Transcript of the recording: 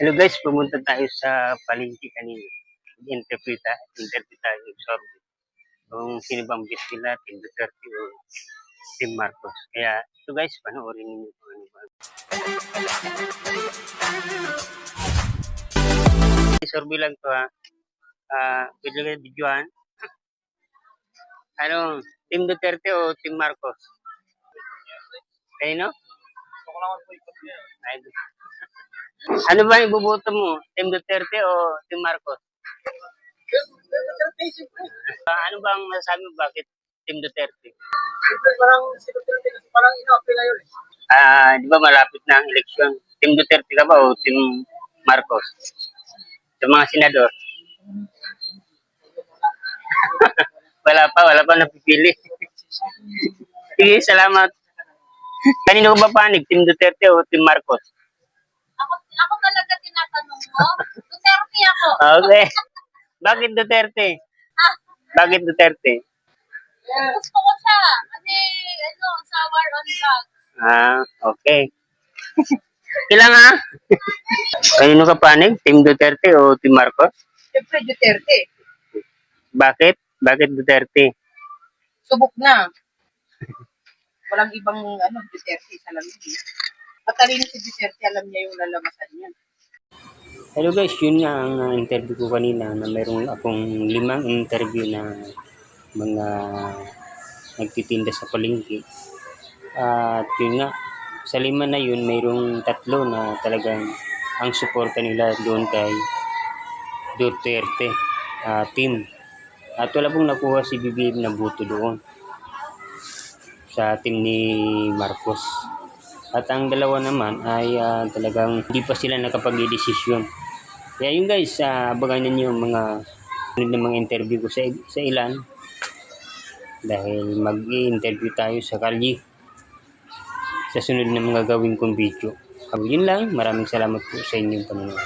Hello guys, pumunta tayo sa palengke kanina. Interview tayo, sorry. Kung sino bang best nila, Team Duterte o Team Marcos. Kaya ito guys, panoorin niyo kung ano ba. Survey lang to ha. Pwede kayo videohan. Ano, Team Duterte o Team Marcos? Kayo no? Ay, ano ba yung buboto mo? Team Duterte o Team Marcos? Ano bang masasabi mo bakit Team Duterte? Parang si Duterte kasi parang ino-apply ngayon eh. Di ba malapit na ang eleksyon? Team Duterte ka ba o Team Marcos? Sa mga senador? Wala pa napipili. Sige, salamat. Kanino ka ba panig? Team Duterte o Team Marcos? Ako talaga tinatanong mo. Duterte ako. Okay. Bakit Duterte? Ah, Bakit Duterte? gusto ko siya. Kasi, sa war on drugs. Okay. Ilang ha? Kanino ka panig? Team Duterte o Team Marcos? Siyempre, Duterte. Bakit? Bakit Duterte? Subok na. Walang ibang, Duterte. Isa lang yun. Matalino si Duterte, alam niya yung lalabasan niya. Hello guys, yun nga ang interview ko kanina na mayroon akong 5 interview na mga nagtitinda sa palengke. At yun nga, sa 5 na yun, mayroong 3 na talagang ang suporta nila doon kay Duterte team. At wala pong nakuha si BBM na boto doon sa team ni Marcos. At ang dalawa naman ay talagang hindi pa sila nakapag-desisyon. Kaya yun guys, abangan ninyo mga interview ko sa ilan dahil mag-i-interview tayo sa kalye sa sunod na mga gawin kong video. Yun lang, maraming salamat po sa inyong panonood.